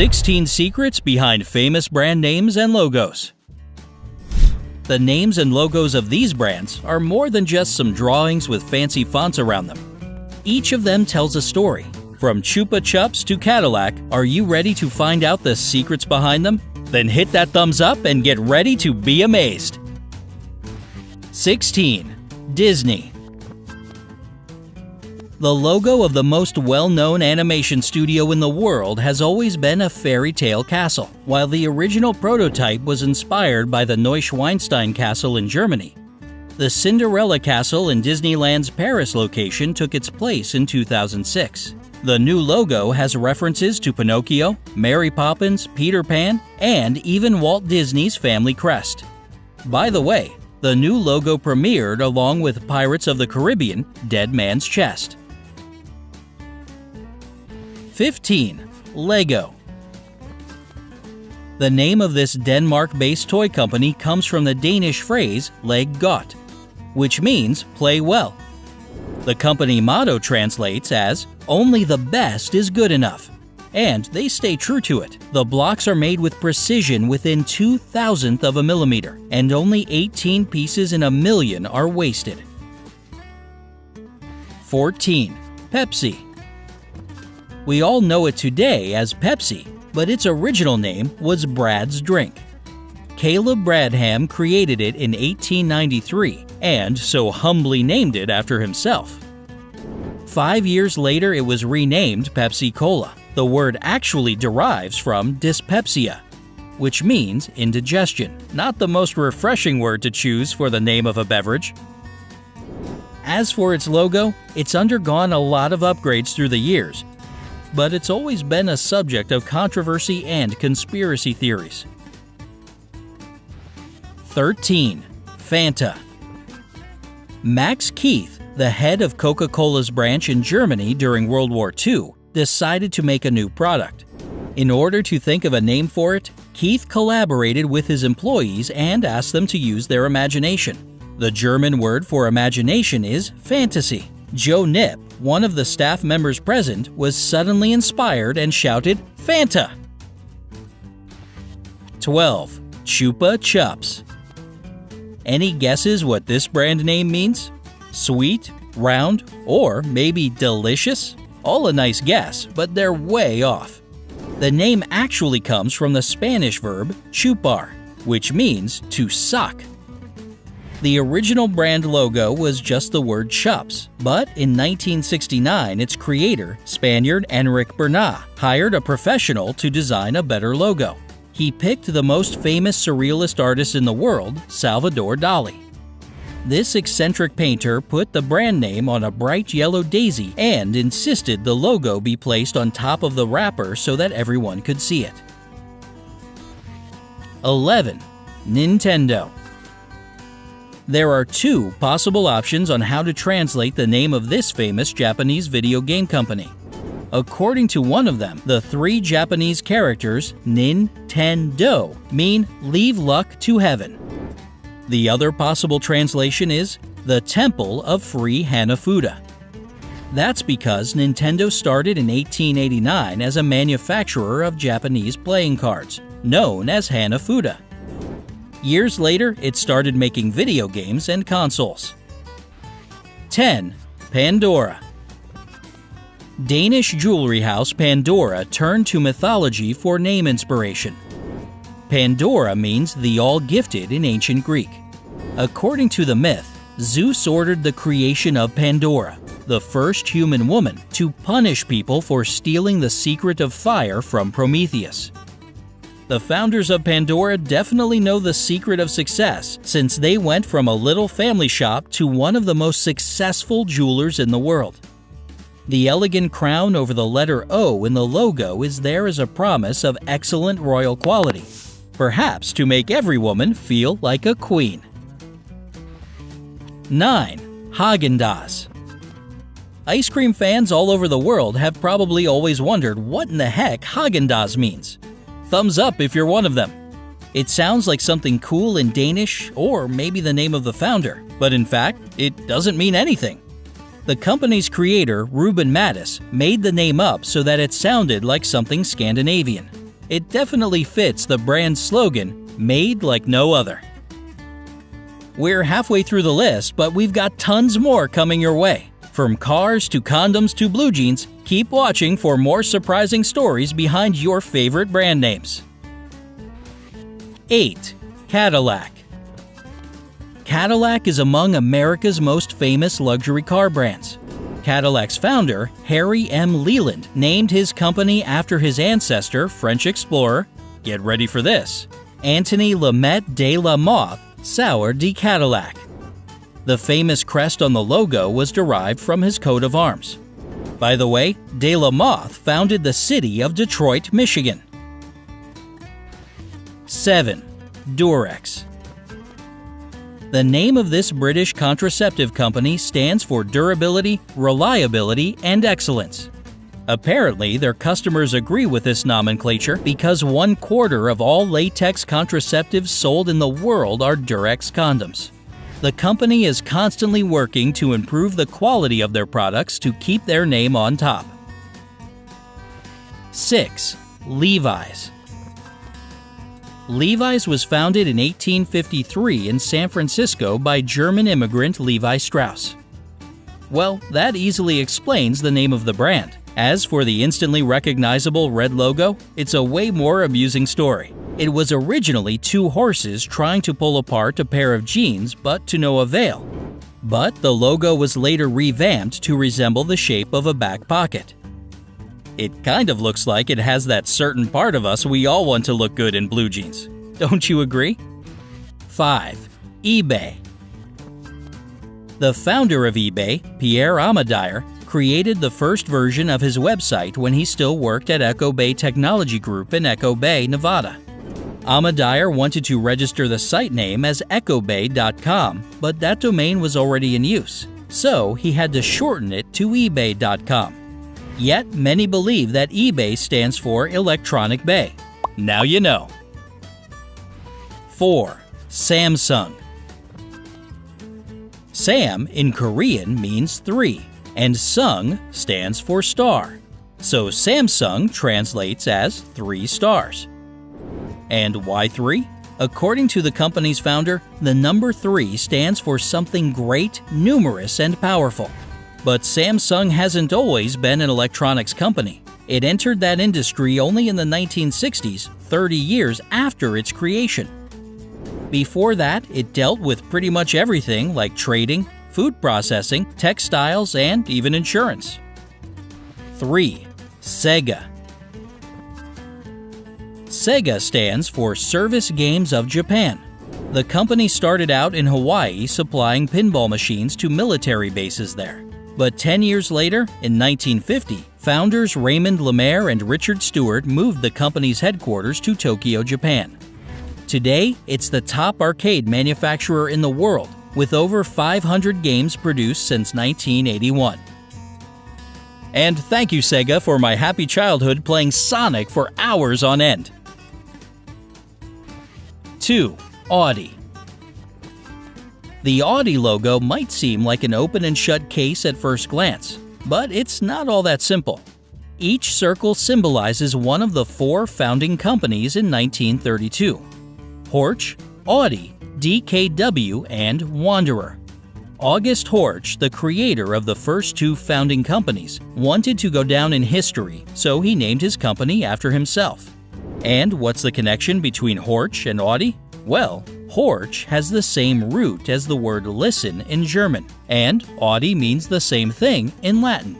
16 secrets behind famous brand names and logos. The names and logos of these brands are more than just some drawings with fancy fonts around them. Each of them tells a story. From Chupa Chups to Cadillac, are you ready to find out the secrets behind them? Then hit that thumbs up and get ready to be amazed. 16. Disney. The logo of the most well-known animation studio in the world has always been a fairy tale castle. While the original prototype was inspired by the Neuschwanstein Castle in Germany, the Cinderella Castle in Disneyland's Paris location took its place in 2006. The new logo has references to Pinocchio, Mary Poppins, Peter Pan, and even Walt Disney's family crest. By the way, the new logo premiered along with Pirates of the Caribbean: Dead Man's Chest. 15. Lego. The name of this Denmark-based toy company comes from the Danish phrase "leg godt," which means play well. The company motto translates as "only the best is good enough," and they stay true to it. The blocks are made with precision within 2,000th of a millimeter, and only 18 pieces in a million are wasted. 14. Pepsi. We all know it today as Pepsi, but its original name was Brad's Drink. Caleb Bradham created it in 1893 and so humbly named it after himself. 5 years later, it was renamed Pepsi Cola. The word actually derives from dyspepsia, which means indigestion, not the most refreshing word to choose for the name of a beverage. As for its logo, it's undergone a lot of upgrades through the years, but it's always been a subject of controversy and conspiracy theories. 13. Fanta. Max Keith, the head of Coca-Cola's branch in Germany during World War II, decided to make a new product. In order to think of a name for it, Keith collaborated with his employees and asked them to use their imagination. The German word for imagination is fantasy. Joe Nip, one of the staff members present, was suddenly inspired and shouted, "Fanta!" 12. Chupa Chups. Any guesses what this brand name means? Sweet, round, or maybe delicious? All a nice guess, but they're way off. The name actually comes from the Spanish verb chupar, which means to suck. The original brand logo was just the word chups, but in 1969, its creator, Spaniard Enric Bernat, hired a professional to design a better logo. He picked the most famous surrealist artist in the world, Salvador Dali. This eccentric painter put the brand name on a bright yellow daisy and insisted the logo be placed on top of the wrapper so that everyone could see it. 11. Nintendo. There are two possible options on how to translate the name of this famous Japanese video game company. According to one of them, the three Japanese characters Nintendo mean "leave luck to heaven." The other possible translation is "the Temple of Free Hanafuda." That's because Nintendo started in 1889 as a manufacturer of Japanese playing cards, known as Hanafuda. Years later, it started making video games and consoles. 10. Pandora. Danish jewelry house Pandora turned to mythology for name inspiration. Pandora means the all-gifted in ancient Greek. According to the myth, Zeus ordered the creation of Pandora, the first human woman, to punish people for stealing the secret of fire from Prometheus. The founders of Pandora definitely know the secret of success, since they went from a little family shop to one of the most successful jewelers in the world. The elegant crown over the letter O in the logo is there as a promise of excellent royal quality, perhaps to make every woman feel like a queen. 9. Häagen-Dazs. Ice cream fans all over the world have probably always wondered what in the heck Häagen-Dazs means. Thumbs up if you're one of them. It sounds like something cool in Danish, or maybe the name of the founder, but in fact, it doesn't mean anything. The company's creator, Ruben Mattis, made the name up so that it sounded like something Scandinavian. It definitely fits the brand's slogan, "Made like no other." We're halfway through the list, but we've got tons more coming your way. From cars to condoms to blue jeans, keep watching for more surprising stories behind your favorite brand names. 8. Cadillac. Cadillac is among America's most famous luxury car brands. Cadillac's founder, Harry M. Leland, named his company after his ancestor, French explorer, get ready for this, Antony Lamet de la Mothe Sauer de Cadillac. The famous crest on the logo was derived from his coat of arms. By the way, de la Mothe founded the city of Detroit, Michigan. 7. Durex. The name of this British contraceptive company stands for durability, reliability, and excellence. Apparently, their customers agree with this nomenclature because 1/4 of all latex contraceptives sold in the world are Durex condoms. The company is constantly working to improve the quality of their products to keep their name on top. 6. Levi's. Levi's was founded in 1853 in San Francisco by German immigrant Levi Strauss. Well, that easily explains the name of the brand. As for the instantly recognizable red logo, it's a way more amusing story. It was originally two horses trying to pull apart a pair of jeans, but to no avail. But the logo was later revamped to resemble the shape of a back pocket. It kind of looks like it has that certain part of us we all want to look good in blue jeans. Don't you agree? 5. eBay. The founder of eBay, Pierre Omidyar, created the first version of his website when he still worked at Echo Bay Technology Group in Echo Bay, Nevada. Omidyar wanted to register the site name as echobay.com, but that domain was already in use, so he had to shorten it to ebay.com. Yet, many believe that eBay stands for Electronic Bay. Now you know. 4. Samsung. Sam in Korean means 3, and Sung stands for star. So Samsung translates as 3 stars. And why 3? According to the company's founder, the number 3 stands for something great, numerous, and powerful. But Samsung hasn't always been an electronics company. It entered that industry only in the 1960s, 30 years after its creation. Before that, it dealt with pretty much everything like trading, food processing, textiles, and even insurance. 3. Sega. Sega stands for Service Games of Japan. The company started out in Hawaii supplying pinball machines to military bases there. But 10 years later, in 1950, founders Raymond Lemaire and Richard Stewart moved the company's headquarters to Tokyo, Japan. Today, it's the top arcade manufacturer in the world, with over 500 games produced since 1981. And thank you, Sega, for my happy childhood playing Sonic for hours on end. 2. Audi. The Audi logo might seem like an open and shut case at first glance, but it's not all that simple. Each circle symbolizes one of the 4 founding companies in 1932: Horch, Audi, DKW, and Wanderer. August Horch, the creator of the first 2 founding companies, wanted to go down in history, so he named his company after himself. And what's the connection between Horch and Audi? Well, Horch has the same root as the word listen in German, and Audi means the same thing in Latin.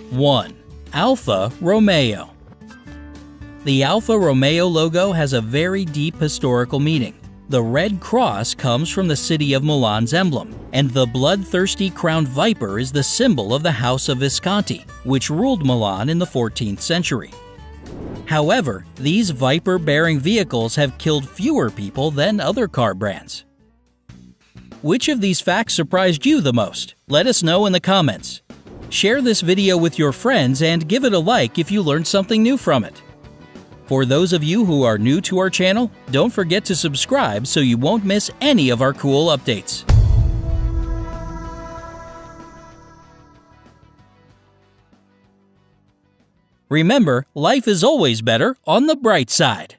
1. Alfa Romeo. The Alfa Romeo logo has a very deep historical meaning. The red cross comes from the city of Milan's emblem, and the bloodthirsty crowned viper is the symbol of the House of Visconti, which ruled Milan in the 14th century. However, these viper-bearing vehicles have killed fewer people than other car brands. Which of these facts surprised you the most? Let us know in the comments. Share this video with your friends and give it a like if you learned something new from it. For those of you who are new to our channel, don't forget to subscribe so you won't miss any of our cool updates. Remember, life is always better on the bright side.